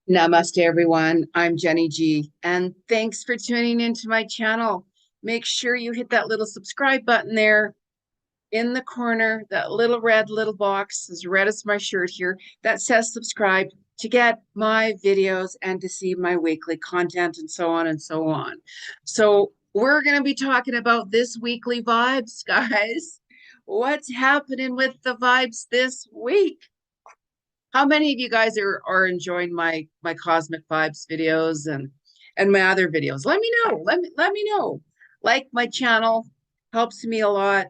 Namaste, everyone. I'm Jenny G, and thanks for tuning into my channel. Make sure you hit that little subscribe button there in the corner, that little red little box, as red as my shirt here, that says subscribe to get my videos and to see my weekly content and so on and so on. So we're going to be talking about this weekly vibes, guys. What's happening with the vibes this week? How many of you guys are enjoying my cosmic vibes videos and my other videos? Let me know. Let me know. Like my channel, helps me a lot.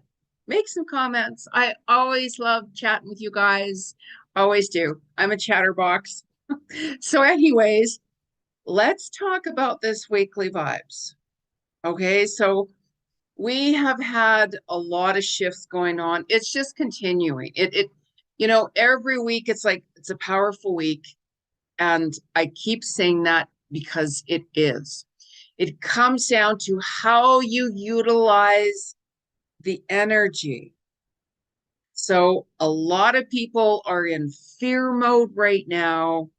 Make some comments. I always love chatting with you guys. Always do. I'm a chatterbox. So anyways, let's talk about this weekly vibes. Okay, so we have had a lot of shifts going on. It's just continuing. Every week it's like it's a powerful week. And I keep saying that because it is. It comes down to how you utilize the energy. So a lot of people are in fear mode right now.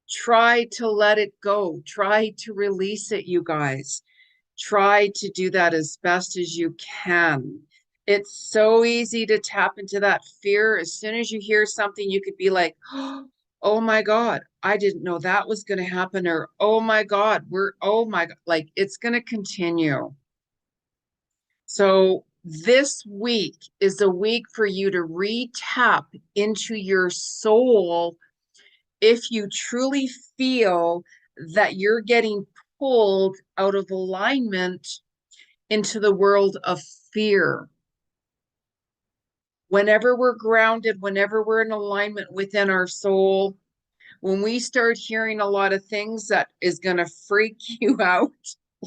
Try to let it go. Try to release it, you guys. Try to do that as best as you can. It's so easy to tap into that fear. As soon as you hear something, you could be like, oh my God, I didn't know that was going to happen. Or, oh my God, oh my God, like it's going to continue. So this week is a week for you to re-tap into your soul if you truly feel that you're getting pulled out of alignment into the world of fear. Whenever we're grounded, whenever we're in alignment within our soul, when we start hearing a lot of things that is going to freak you out,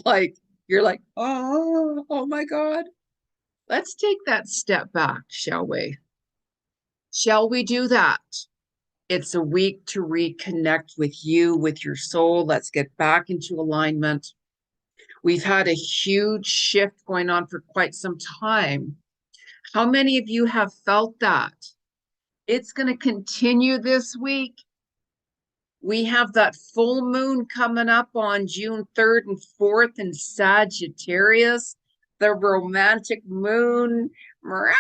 like you're like, oh my God, let's take that step back, shall we? Shall we do that? It's a week to reconnect with you, with your soul. Let's get back into alignment. We've had a huge shift going on for quite some time. How many of you have felt that? It's going to continue this week. We have that full moon coming up on June 3rd and 4th in Sagittarius, the romantic moon. Meow.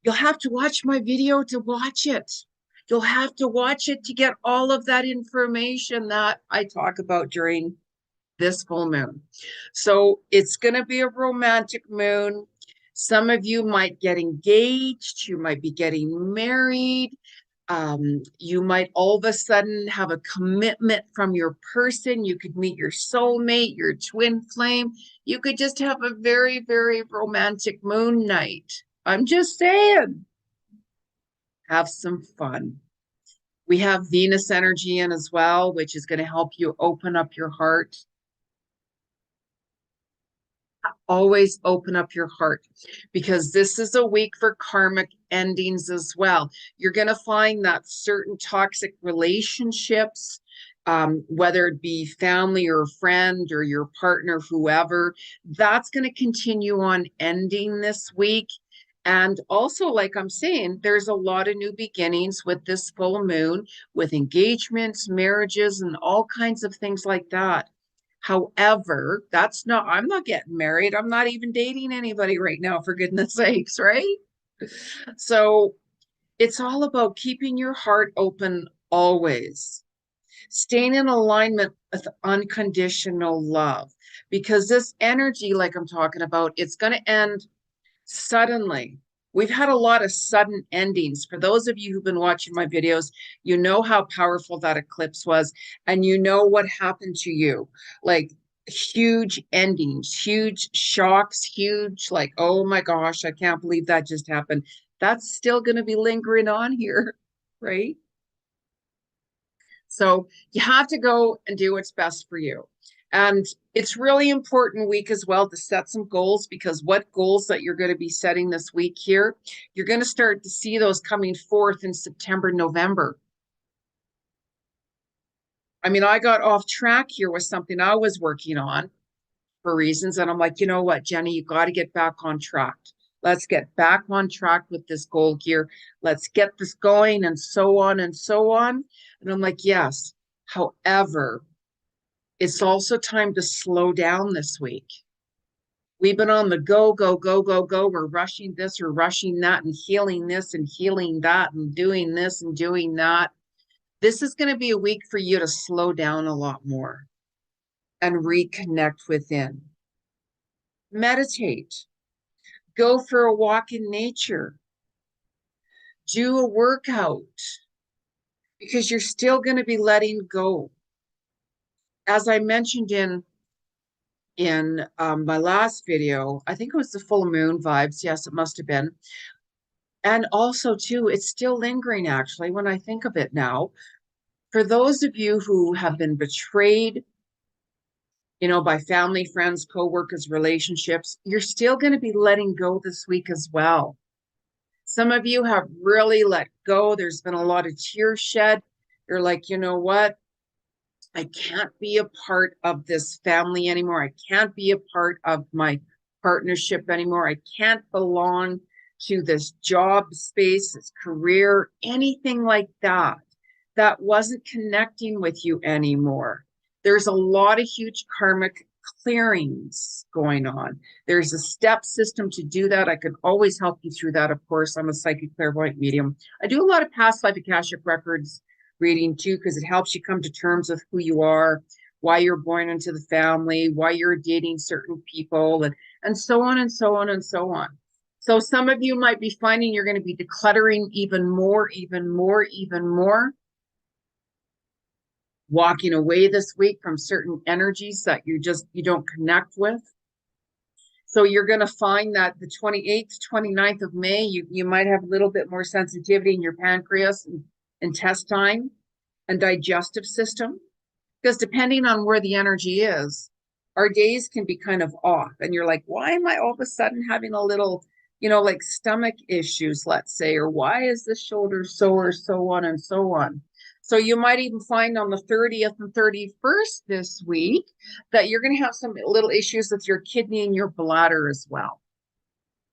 You'll have to watch my video to watch it. You'll have to watch it to get all of that information that I talk about during this full moon. So it's going to be a romantic moon. Some of you might get engaged. You might be getting married. You might all of a sudden have a commitment from your person. You could meet your soulmate, your twin flame. You could just have a very, very romantic moon night. I'm just saying, have some fun. We have Venus energy in as well, which is going to help you open up your heart. Always open up your heart because this is a week for karmic endings as well. You're going to find that certain toxic relationships, whether it be family or friend or your partner, whoever, that's going to continue on ending this week. And also, like I'm saying, there's a lot of new beginnings with this full moon, with engagements, marriages, and all kinds of things like that. However, I'm not getting married. I'm not even dating anybody right now, for goodness sakes, right? So it's all about keeping your heart open always, staying in alignment with unconditional love, because this energy, like I'm talking about, it's going to end suddenly. We've had a lot of sudden endings. For those of you who've been watching my videos, you know how powerful that eclipse was, and you know what happened to you. Like huge endings, huge shocks, huge, like, oh my gosh, I can't believe that just happened. That's still going to be lingering on here, right? So you have to go and do what's best for you. And it's really important week as well to set some goals, because what goals that you're going to be setting this week here, you're going to start to see those coming forth in September, November. I mean, I got off track here with something I was working on for reasons. And I'm like, you know what, Jenny, you got to get back on track. Let's get back on track with this goal gear. Let's get this going, and so on and so on. And I'm like, yes. However, it's also time to slow down this week. We've been on the go, go, go, go, go. We're rushing this or rushing that and healing this and healing that and doing this and doing that. This is going to be a week for you to slow down a lot more and reconnect within. Meditate. Go for a walk in nature. Do a workout, because you're still going to be letting go. As I mentioned in my last video, I think it was the full moon vibes. Yes, it must have been. And also, too, it's still lingering, actually, when I think of it now. For those of you who have been betrayed, by family, friends, co-workers, relationships, you're still going to be letting go this week as well. Some of you have really let go. There's been a lot of tears shed. You're like, you know what? I can't be a part of this family anymore. I can't be a part of my partnership anymore. I can't belong to this job space, this career, anything like that. That wasn't connecting with you anymore. There's a lot of huge karmic clearings going on. There's a step system to do that. I could always help you through that. Of course, I'm a psychic clairvoyant medium. I do a lot of past life Akashic records reading too, because it helps you come to terms with who you are, why you're born into the family, why you're dating certain people, and so on and so on and so on. So some of you might be finding you're going to be decluttering even more, walking away this week from certain energies that you don't connect with. So you're going to find that the 28th, 29th of May, you might have a little bit more sensitivity in your pancreas and intestine and digestive system, because depending on where the energy is, our days can be kind of off. And you're like, why am I all of a sudden having a little, like stomach issues, let's say, or why is this shoulder sore, so on and so on. So you might even find on the 30th and 31st this week that you're going to have some little issues with your kidney and your bladder as well.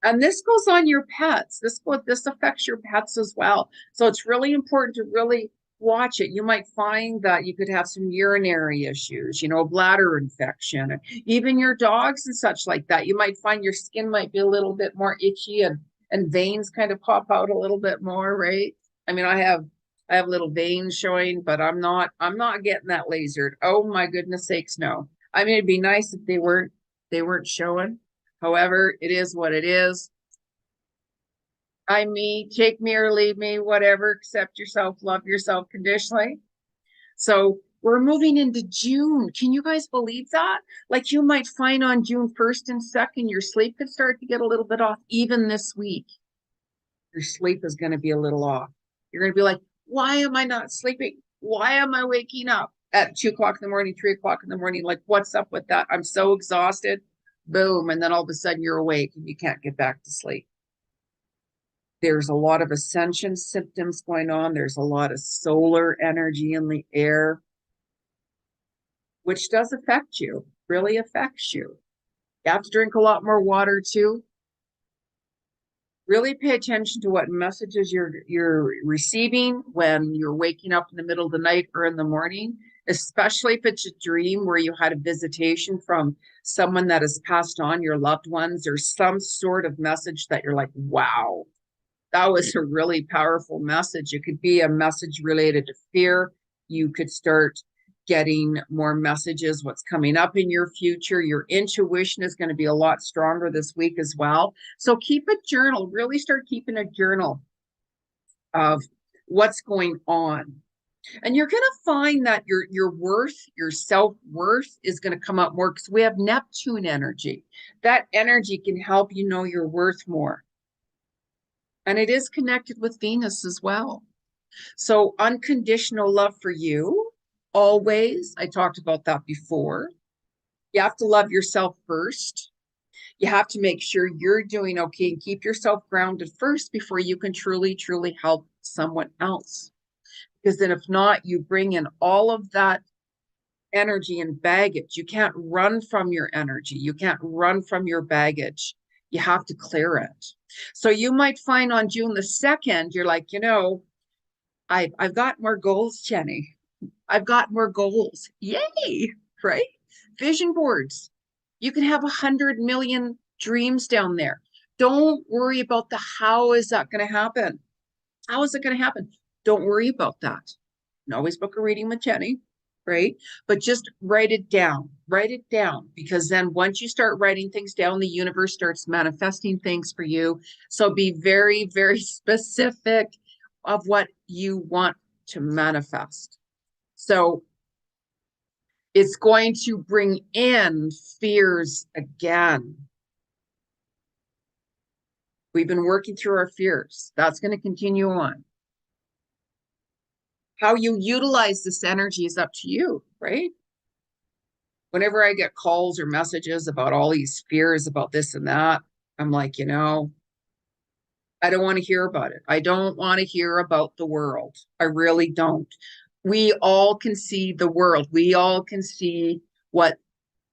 And this goes on your pets. This affects your pets as well. So it's really important to really watch it. You might find that you could have some urinary issues, a bladder infection, even your dogs and such like that. You might find your skin might be a little bit more itchy and veins kind of pop out a little bit more, right? I mean, I have little veins showing, but I'm not getting that lasered. Oh my goodness sakes, no. I mean, it'd be nice if they weren't showing. However, it is what it is. I'm me, take me or leave me, whatever, accept yourself, love yourself conditionally. So we're moving into June. Can you guys believe that? Like, you might find on June 1st and 2nd, your sleep could start to get a little bit off. Even this week, your sleep is going to be a little off. You're going to be like, why am I not sleeping? Why am I waking up at 2 o'clock in the morning, 3 o'clock in the morning? Like, what's up with that? I'm so exhausted. Boom. And then all of a sudden you're awake and you can't get back to sleep. There's a lot of ascension symptoms going on. There's a lot of solar energy in the air, which does affect you, really affects you. You have to drink a lot more water too. Really pay attention to what messages you're receiving when you're waking up in the middle of the night or in the morning, especially if it's a dream where you had a visitation from someone that has passed on, your loved ones, or some sort of message that you're like, wow, that was a really powerful message. It could be a message related to fear. You could start getting more messages, what's coming up in your future. Your intuition is going to be a lot stronger this week as well. So keep a journal, really start keeping a journal of what's going on. And you're going to find that your worth, your self-worth is going to come up more, because we have Neptune energy. That energy can help you know your worth more. And it is connected with Venus as well. So unconditional love for you, always. I talked about that before. You have to love yourself first. You have to make sure you're doing okay and keep yourself grounded first before you can truly, truly help someone else. Because then if not, you bring in all of that energy and baggage. You can't run from your energy. You can't run from your baggage. You have to clear it. So you might find on June the 2nd, you're like, I've got more goals, Jenny. I've got more goals. Yay, right? Vision boards. You can have 100 million dreams down there. Don't worry about the how is that going to happen? How is it going to happen? Don't worry about that. And always book a reading with Jenny, right? But just write it down. Write it down, because then once you start writing things down, the universe starts manifesting things for you. So be very, very specific of what you want to manifest. So it's going to bring in fears again. We've been working through our fears. That's going to continue on. How you utilize this energy is up to you, right? Whenever I get calls or messages about all these fears about this and that, I'm like, I don't want to hear about it. I don't want to hear about the world. I really don't. We all can see the world. We all can see what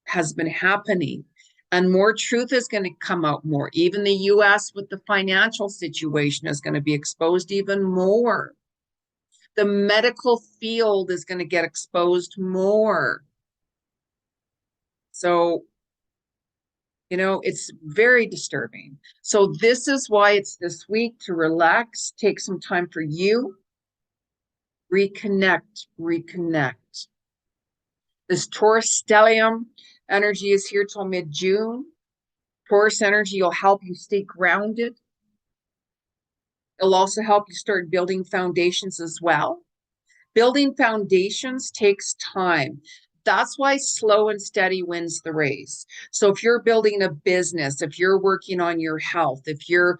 has been happening. And more truth is going to come out more. Even the US with the financial situation is going to be exposed even more. The medical field is going to get exposed more. So, it's very disturbing. So this is why it's this week to relax, take some time for you, reconnect. This Taurus stellium energy is here till mid-June. Taurus energy will help you stay grounded. It'll also help you start building foundations as well. Building foundations takes time. That's why slow and steady wins the race. So if you're building a business, if you're working on your health, if you're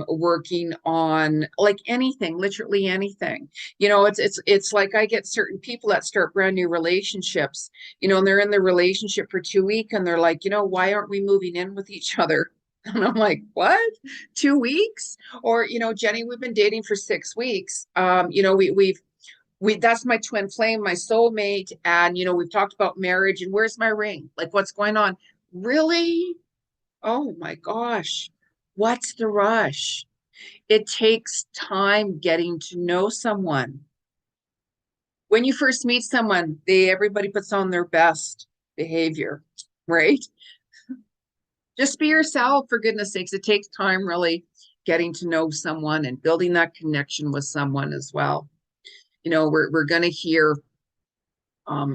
working on like anything, literally anything, it's like I get certain people that start brand new relationships, and they're in the relationship for 2 weeks and they're like, why aren't we moving in with each other? And I'm like, what? 2 weeks? Or, Jenny, we've been dating for 6 weeks. That's my twin flame, my soulmate. And, we've talked about marriage and where's my ring? Like, what's going on? Really? Oh my gosh. What's the rush? It takes time getting to know someone. When you first meet someone, everybody puts on their best behavior, right? Just be yourself, for goodness sakes. It takes time really getting to know someone and building that connection with someone as well. We're going to hear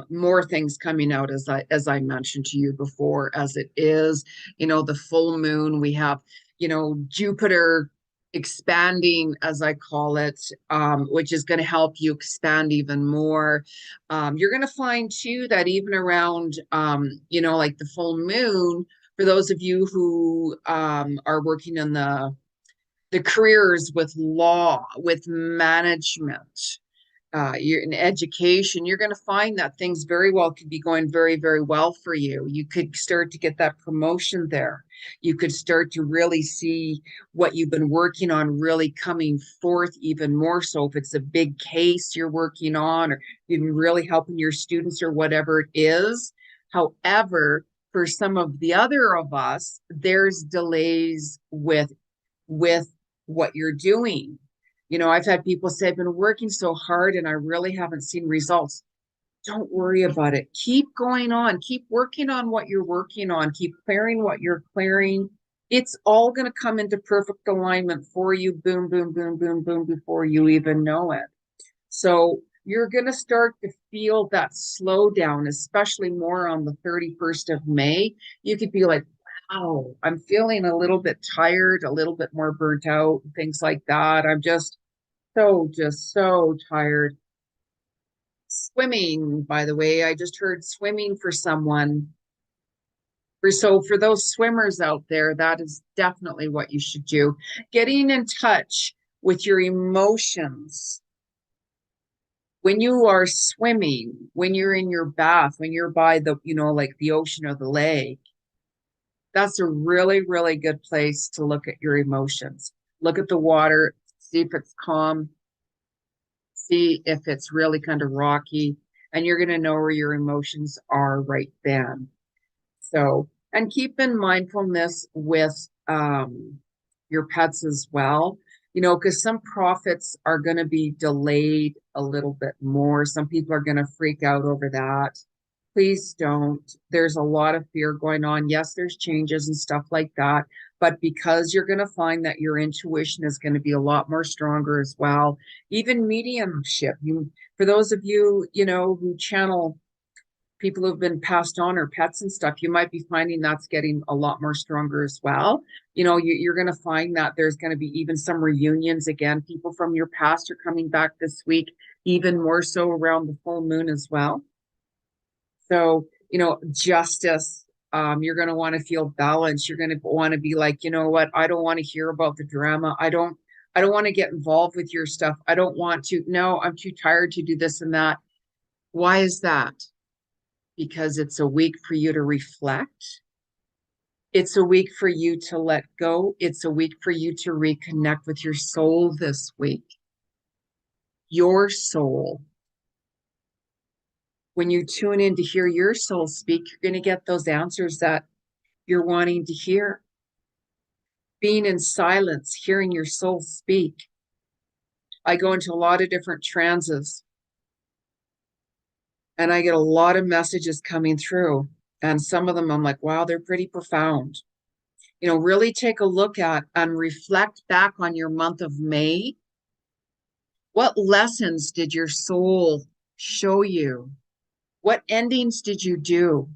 more things coming out as I mentioned to you before, as it is, the full moon. We have, Jupiter expanding, as I call it, which is going to help you expand even more. You're going to find too that even around, like the full moon, for those of you who are working in the careers with law, with management, you're in education, you're going to find that things very well could be going very, very well for you. You could start to get that promotion there. You could start to really see what you've been working on really coming forth even more. So if it's a big case you're working on, or you've been really helping your students or whatever it is. However, for some of the other of us, there's delays with what you're doing. I've had people say, I've been working so hard and I really haven't seen results. Don't worry about it. Keep going on. Keep working on what you're working on. Keep clearing what you're clearing. It's all going to come into perfect alignment for you. Boom, boom, boom, boom, boom, before you even know it. So you're going to start to feel that slowdown, especially more on the 31st of May. You could be like, wow, I'm feeling a little bit tired, a little bit more burnt out, things like that. I'm just so tired. Swimming, by the way, I just heard swimming for someone. For those swimmers out there, that is definitely what you should do. Getting in touch with your emotions. When you are swimming, when you're in your bath, when you're by the, like the ocean or the lake, that's a really, really good place to look at your emotions. Look at the water, see if it's calm, see if it's really kind of rocky, and you're going to know where your emotions are right then. So And keep in mindfulness with your pets as well, you know, because some profits are going to be delayed a little bit more. Some people are going to freak out over that. Please don't. There's a lot of fear going on. Yes, there's changes and stuff like that, but because you're going to find that your intuition is going to be a lot more stronger as well. Even mediumship. You, for those of you, you know, who channel people who've been passed on or pets and stuff, you might be finding that's getting a lot more stronger as well. You know, you're going to find that there's going to be even some reunions again. People from your past are coming back this week, even more so around the full moon as well. So, you know, justice. You're going to want to feel balanced. You're going to want to be like, you know what? I don't want to hear about the drama. I don't want to get involved with your stuff. I don't want to. No, I'm too tired to do this and that. Why is that? Because it's a week for you to reflect. It's a week for you to let go. It's a week for you to reconnect with your soul this week. Your soul. When you tune in to hear your soul speak, you're going to get those answers that you're wanting to hear. Being in silence, hearing your soul speak. I go into a lot of different trances and I get a lot of messages coming through. And some of them I'm like, wow, they're pretty profound. You know, really take a look at and reflect back on your month of May. What lessons did your soul show you? What endings did you do?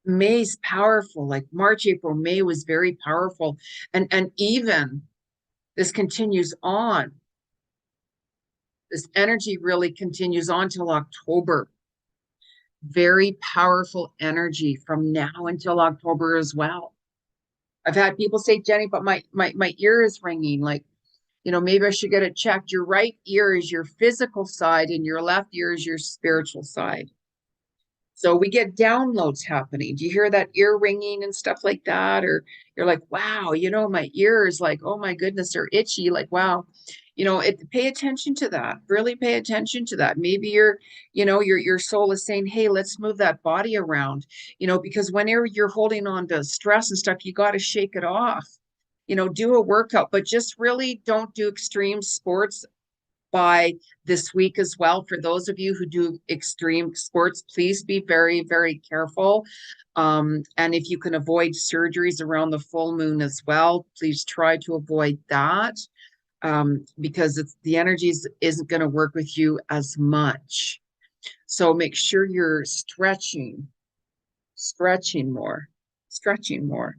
May's powerful, like March, April, May was very powerful. And even this continues on. This energy really continues on till October. Very powerful energy from now until October as well. I've had people say, Jenny, but my ear is ringing. Like, you know, maybe I should get it checked. Your right ear is your physical side and your left ear is your spiritual side. So we get downloads happening. Do you hear that ear ringing and stuff like that? Or you're like, wow, you know, my ear is like, oh my goodness, they're itchy. Like, wow, you know, pay attention to that. Really pay attention to that. Maybe you know, your soul is saying, hey, let's move that body around, you know, because whenever you're holding on to stress and stuff, you got to shake it off. You know, do a workout, but just really don't do extreme sports by this week as well. For those of you who do extreme sports, please be very, very careful. And if you can avoid surgeries around the full moon as well, please try to avoid that, because the energies isn't going to work with you as much. So make sure you're stretching more, stretching more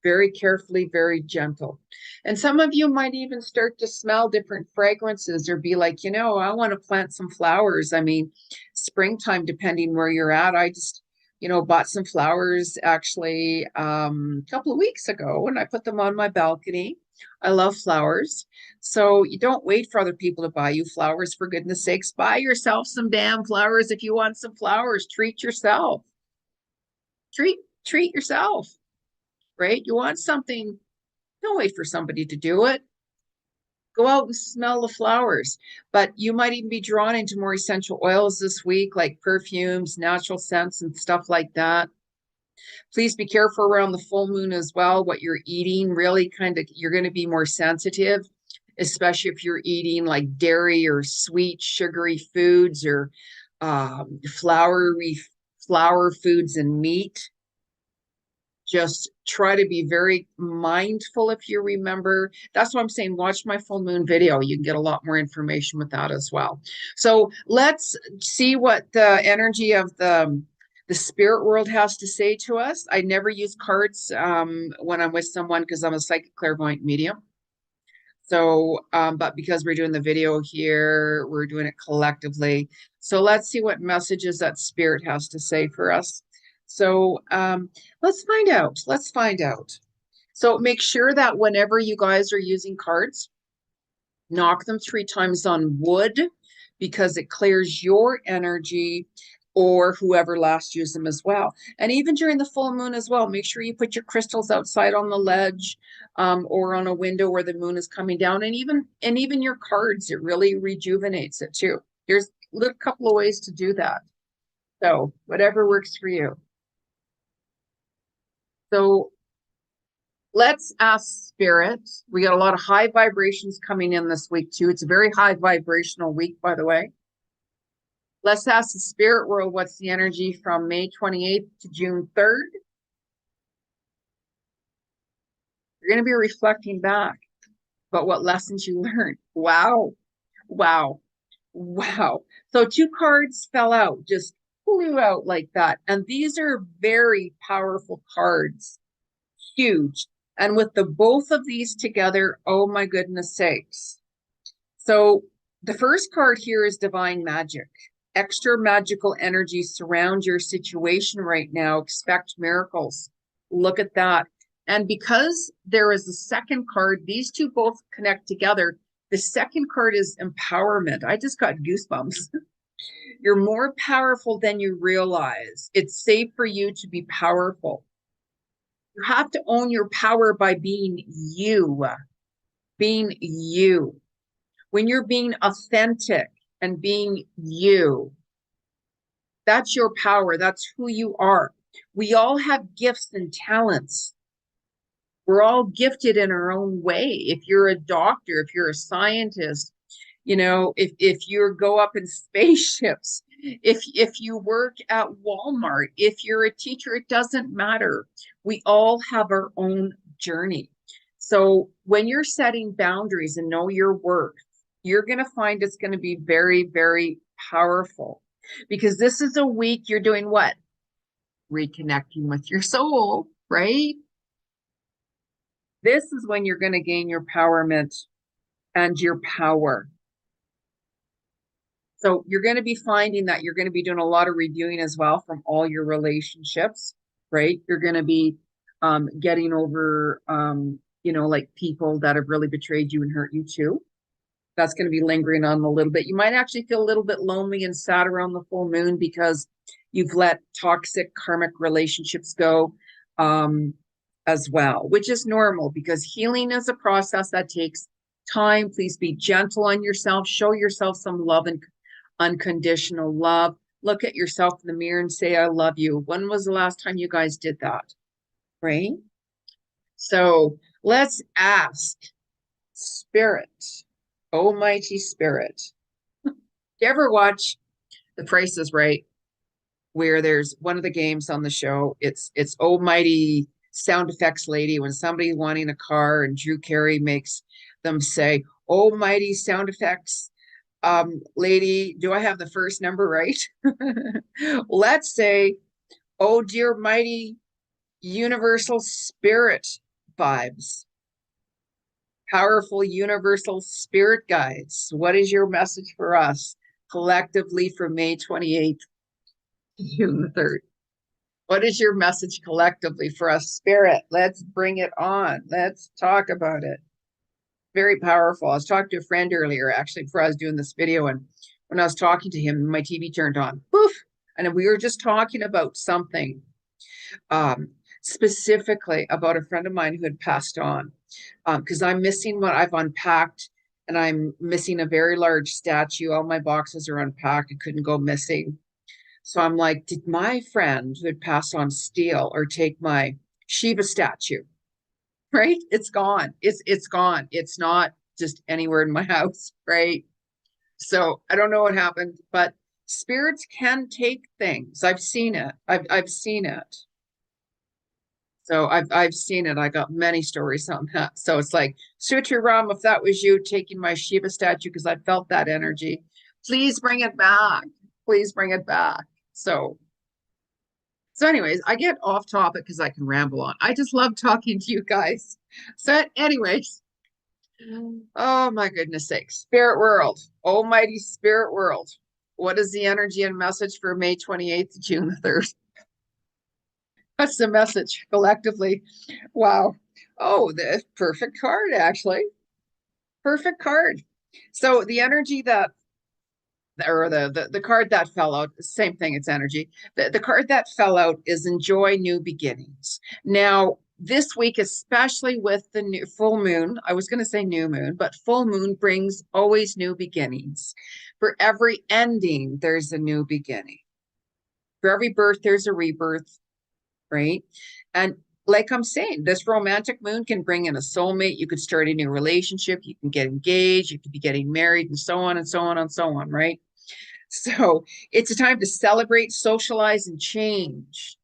very carefully, very gentle. And some of you might even start to smell different fragrances or be like, you know, I want to plant some flowers. I mean, springtime, depending where you're at. I just, you know, bought some flowers actually a couple of weeks ago and I put them on my balcony. I love flowers. So you don't wait for other people to buy you flowers, for goodness sakes. Buy yourself some damn flowers. If you want some flowers, treat yourself. Treat yourself. Right? You want something, don't wait for somebody to do it. Go out and smell the flowers. But you might even be drawn into more essential oils this week, like perfumes, natural scents, and stuff like that. Please be careful around the full moon as well, what you're eating. Really kind of, you're going to be more sensitive, especially if you're eating like dairy or sweet, sugary foods or flour foods and meat. Just try to be very mindful if you remember. That's what I'm saying. Watch my full moon video. You can get a lot more information with that as well. So let's see what the energy of the spirit world has to say to us. I never use cards when I'm with someone because I'm a psychic clairvoyant medium. So, but because we're doing the video here, we're doing it collectively. So let's see what messages that spirit has to say for us. So let's find out. Let's find out. So make sure that whenever you guys are using cards, knock them 3 times on wood because it clears your energy or whoever last used them as well. And even during the full moon as well, make sure you put your crystals outside on the ledge or on a window where the moon is coming down. And even your cards, it really rejuvenates it too. There's a couple of ways to do that. So whatever works for you. So let's ask spirit. We got a lot of high vibrations coming in this week too. It's a very high vibrational week, by the way. Let's ask the spirit world, what's the energy from May 28th to June 3rd? You're going to be reflecting back about what lessons you learned. Wow. Wow. Wow. So two cards fell out, just flew out like that. And these are very powerful cards, huge. And with the both of these together, oh my goodness sakes. So the first card here is divine magic. Extra magical energy surround your situation right now. Expect miracles. Look at that. And because there is a second card, these two both connect together. The second card is empowerment. I just got goosebumps. You're more powerful than you realize. It's safe for you to be powerful. You have to own your power by being you. Being you. When you're being authentic and being you, that's your power. That's who you are. We all have gifts and talents. We're all gifted in our own way. If you're a doctor, if you're a scientist, you know, if you go up in spaceships, if you work at Walmart, if you're a teacher, it doesn't matter. We all have our own journey. So when you're setting boundaries and know your worth, you're going to find it's going to be very, very powerful, because this is a week you're doing what? Reconnecting with your soul, right? This is when you're going to gain your empowerment and your power. So you're going to be finding that you're going to be doing a lot of reviewing as well from all your relationships, right? You're going to be getting over, you know, like people that have really betrayed you and hurt you too. That's going to be lingering on a little bit. You might actually feel a little bit lonely and sad around the full moon because you've let toxic karmic relationships go as well, which is normal because healing is a process that takes time. Please be gentle on yourself. Show yourself some love and unconditional love. Look at yourself in the mirror and say, I love you. When was the last time you guys did that? Right? So let's ask Spirit, Almighty Spirit. Do you ever watch The Price is Right, where there's one of the games on the show? It's Almighty sound effects lady when somebody's wanting a car and Drew Carey makes them say, Almighty sound effects lady, do I have the first number right? Let's say, oh dear mighty universal spirit vibes. Powerful universal spirit guides. What is your message for us collectively for May 28th, June 3rd? What is your message collectively for us, spirit? Let's bring it on. Let's talk about it. Very powerful. I was talking to a friend earlier, actually, before I was doing this video, and when I was talking to him, my TV turned on. Poof! And we were just talking about something, specifically about a friend of mine who had passed on, because I'm missing what I've unpacked, and I'm missing a very large statue. All my boxes are unpacked. It couldn't go missing. So I'm like, did my friend who had passed on steal or take my Shiva statue? Right? It's gone. It's gone. It's not just anywhere in my house, right? So I don't know what happened, but spirits can take things. I've seen it. I've seen it. So I've seen it. I got many stories on that. So it's like, Sutri Ram, if that was you taking my Shiva statue, because I felt that energy, please bring it back. Please bring it back. So anyways, I get off topic because I can ramble on. I just love talking to you guys. So anyways, oh my goodness sakes. Spirit world, almighty spirit world. What is the energy and message for May 28th to June 3rd? What's the message collectively? Wow. Oh, the perfect card, actually. Perfect card. So the energy that, or the card that fell out, same thing, it's energy. The card that fell out is enjoy new beginnings. Now, this week, especially with the new full moon, I was going to say new moon, but full moon brings always new beginnings. For every ending, there's a new beginning. For every birth, there's a rebirth, right? And like I'm saying, this romantic moon can bring in a soulmate. You could start a new relationship. You can get engaged. You could be getting married and so on and so on and so on, right? So it's a time to celebrate, socialize, and change.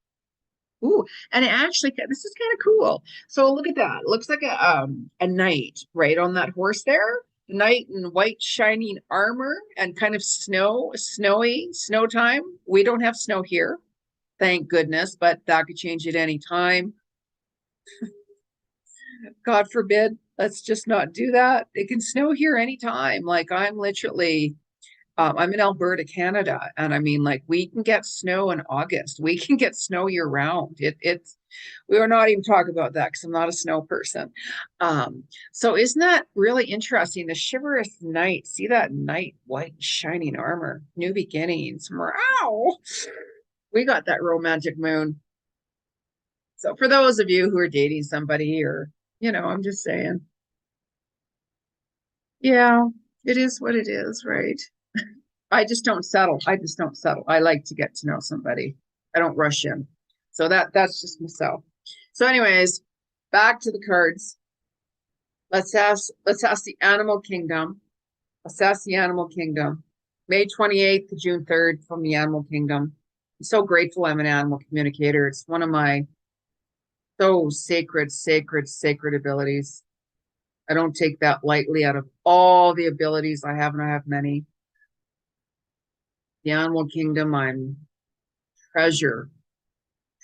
Ooh, and it actually, this is kind of cool. So look at that. It looks like a knight, right, on that horse there. Knight in white shining armor and kind of snow time. We don't have snow here, thank goodness, but that could change at any time. God forbid, let's just not do that. It can snow here anytime. Like I'm literally I'm in Alberta, Canada, and I mean, like, we can get snow in August. We can get snow year round. It's we are not even talking about that because I'm not a snow person. So isn't that really interesting? The chivalrous knight, see that knight, white shining armor, new beginnings. Wow, we got that romantic moon. So for those of you who are dating somebody, or I'm just saying, yeah, it is what it is, right? I just don't settle. I just don't settle. I like to get to know somebody. I don't rush in. So that's just myself. So anyways, back to the cards. Let's ask the animal kingdom. Assess the animal kingdom. May 28th to June 3rd from the animal kingdom. I'm so grateful I'm an animal communicator. It's one of my so sacred abilities. I don't take that lightly. Out of all the abilities I have, and I have many, the animal kingdom, I'm treasure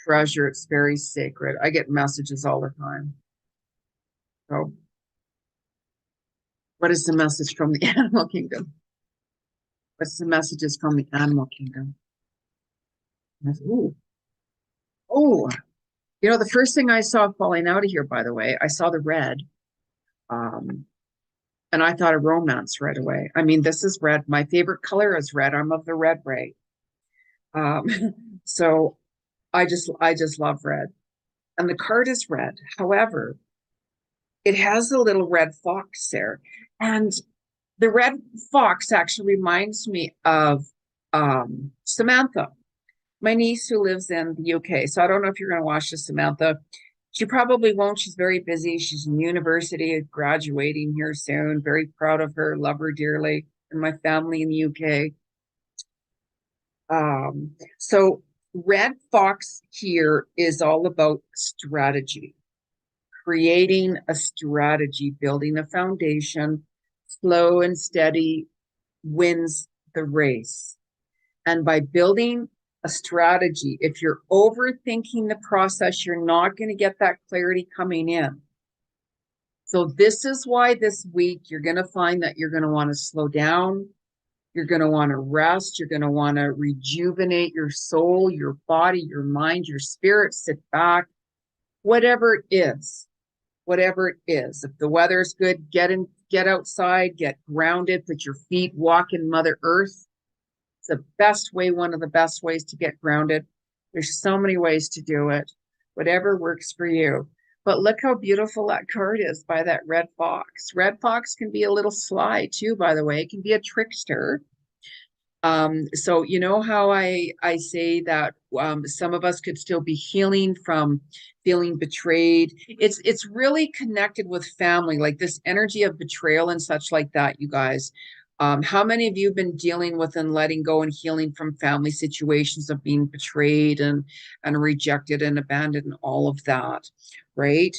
treasure. It's very sacred. I get messages all the time. So, what is the message from the animal kingdom? What's the messages from the animal kingdom? Ooh, oh, the first thing I saw falling out of here, by the way, I saw the red. Um, and I thought of romance right away. I mean, this is red. My favorite color is red. I'm of the red ray. Um, so I just love red. And the card is red. However, it has a little red fox there. And the red fox actually reminds me of Samantha, my niece who lives in the UK. So I don't know if you're going to watch this, Samantha. She probably won't. She's very busy. She's in university, graduating here soon. Very proud of her, love her dearly, and my family in the UK. So Red Fox here is all about strategy, creating a strategy, building a foundation. Slow and steady wins the race. And by building a strategy, if you're overthinking the process, you're not going to get that clarity coming in. So this is why this week you're going to find that you're going to want to slow down. You're going to want to rest. You're going to want to rejuvenate your soul, your body, your mind, your spirit. Sit back, whatever it is, whatever it is. If the weather's good, get outside, get grounded, put your feet, walk in Mother Earth. It's the best way, one of the best ways to get grounded. There's so many ways to do it, whatever works for you. But look how beautiful that card is by that red fox. Red fox can be a little sly too, by the way. It can be a trickster. So you know how I say that some of us could still be healing from feeling betrayed. It's really connected with family, like this energy of betrayal and such like that, you guys. How many of you have been dealing with and letting go and healing from family situations of being betrayed and rejected and abandoned and all of that, right?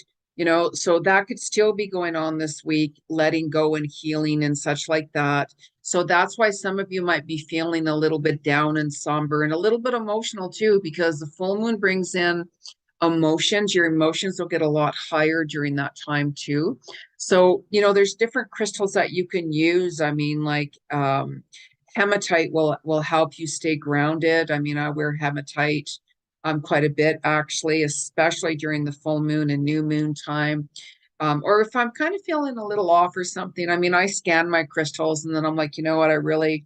So that could still be going on this week, letting go and healing and such like that. So that's why some of you might be feeling a little bit down and somber and a little bit emotional too, because the full moon brings in emotions. Your emotions will get a lot higher during that time too. So, there's different crystals that you can use. I mean, like hematite will help you stay grounded. I mean, I wear hematite quite a bit actually, especially during the full moon and new moon time. Or if I'm kind of feeling a little off or something, I mean, I scan my crystals and then I'm like, you know what, I really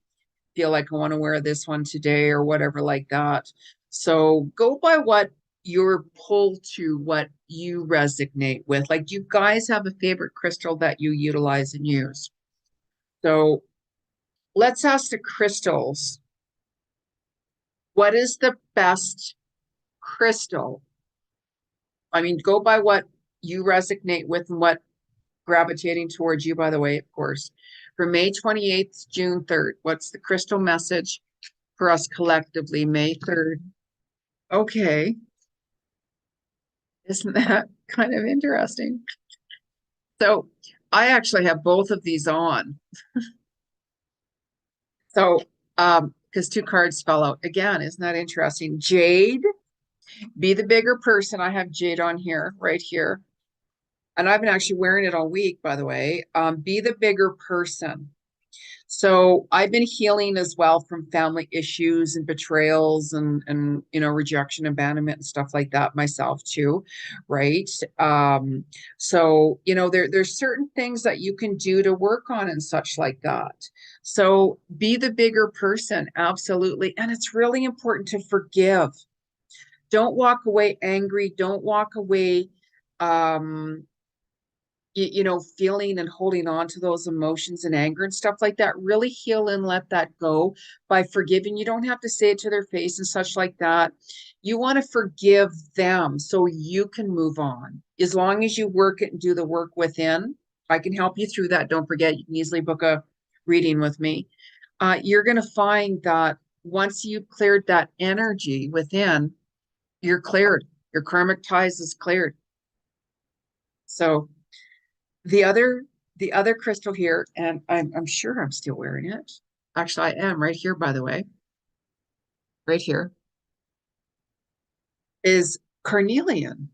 feel like I want to wear this one today or whatever like that. So go by what you're pulled to, what you resonate with. Like, do you guys have a favorite crystal that you utilize and use? So let's ask the crystals, what is the best crystal I mean, go by what you resonate with and what gravitating towards you, by the way, of course. For May 28th, June 3rd, what's the crystal message for us collectively, May 3rd? Okay. Isn't that kind of interesting? So I actually have both of these on. So, because two cards fell out again, isn't that interesting? Jade, be the bigger person. I have Jade on here, right here. And I've been actually wearing it all week, by the way. Be the bigger person. So I've been healing as well from family issues and betrayals and rejection, abandonment and stuff like that myself too, right? So there's certain things that you can do to work on and such like that. So be the bigger person, absolutely. And it's really important to forgive. Don't walk away angry. Don't walk away um feeling and holding on to those emotions and anger and stuff like that. Really heal and let that go by forgiving. You don't have to say it to their face and such like that. You want to forgive them so you can move on. As long as you work it and do the work within, I can help you through that. Don't forget, you can easily book a reading with me. You're going to find that once you've cleared that energy within, you're cleared. Your karmic ties is cleared. So the other crystal here, and I'm sure I'm still wearing it. Actually, I am right here, by the way. Right here is carnelian.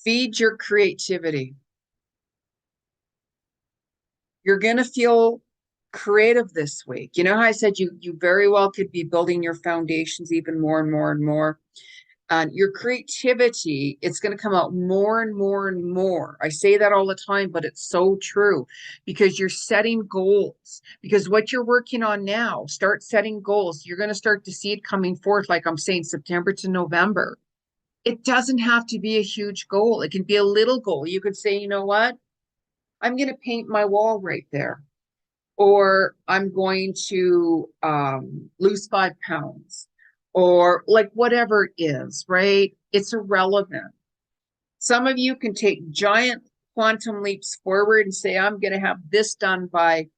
Feed your creativity. You're gonna feel creative this week. You know how I said you very well could be building your foundations even more and more and more. And your creativity, it's going to come out more and more and more. I say that all the time, but it's so true because you're setting goals. Because what you're working on now, start setting goals. You're going to start to see it coming forth, like I'm saying, September to November. It doesn't have to be a huge goal. It can be a little goal. You could say, you know what? I'm going to paint my wall right there. Or I'm going to lose 5 pounds, or like whatever it is, right? It's irrelevant. Some of you can take giant quantum leaps forward and say, I'm going to have this done by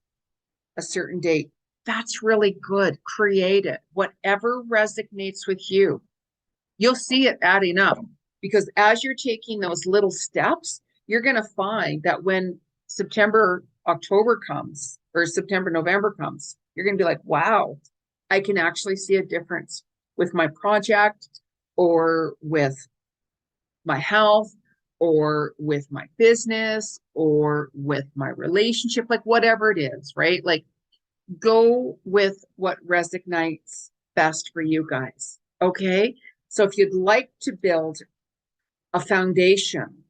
a certain date. That's really good. Create it. Whatever resonates with you, you'll see it adding up because as you're taking those little steps, you're going to find that when September, October comes, or September, November comes, you're going to be like, wow, I can actually see a difference with my project or with my health or with my business or with my relationship, like whatever it is, right? Like go with what resonates best for you guys. Okay. So if you'd like to build a foundation,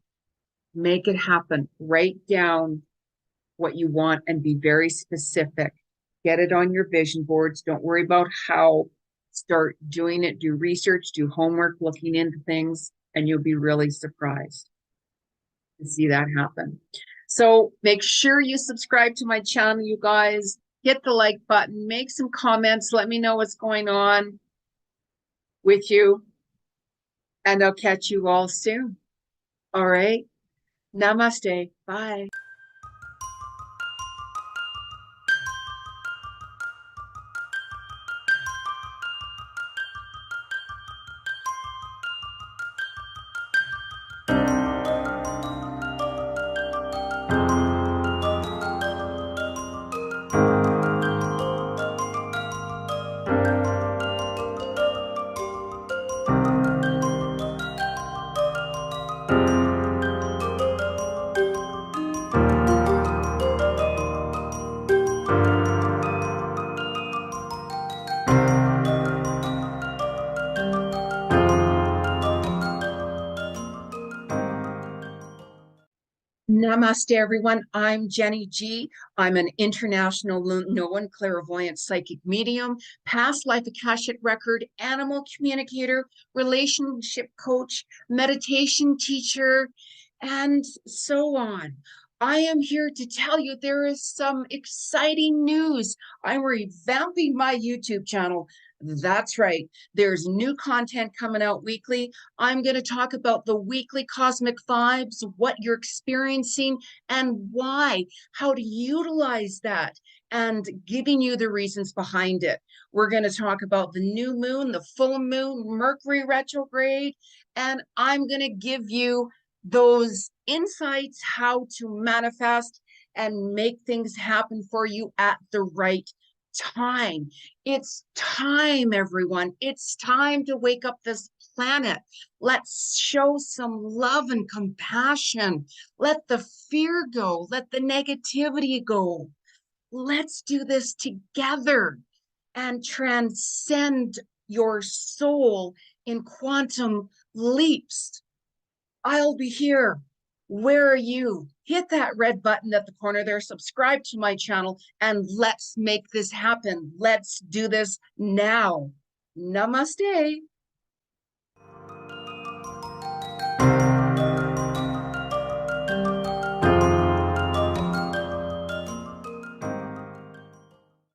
make it happen. Write down what you want and be very specific. Get it on your vision boards. Don't worry about how. Start doing it. Do research, do homework, looking into things, and you'll be really surprised to see that happen. So make sure you subscribe to my channel, you guys. Hit the like button, make some comments, let me know what's going on with you, and I'll catch you all soon. All right. Namaste. Bye. Namaste, everyone. I'm Jenny G. I'm an international known clairvoyant psychic medium, past life Akashic record, animal communicator, relationship coach, meditation teacher, and so on. I am here to tell you there is some exciting news. I'm revamping my YouTube channel. That's right. There's new content coming out weekly. I'm going to talk about the weekly cosmic vibes, what you're experiencing, and why, how to utilize that, and giving you the reasons behind it. We're going to talk about the new moon, the full moon, Mercury retrograde, and I'm going to give you those insights, how to manifest and make things happen for you at the right time. It's time, everyone. It's time to wake up this planet. Let's show some love and compassion. Let the fear go. Let the negativity go. Let's do this together and transcend your soul in quantum leaps. I'll be here. Where are you? Hit that red button at the corner there, subscribe to my channel, and let's make this happen. Let's do this now. Namaste.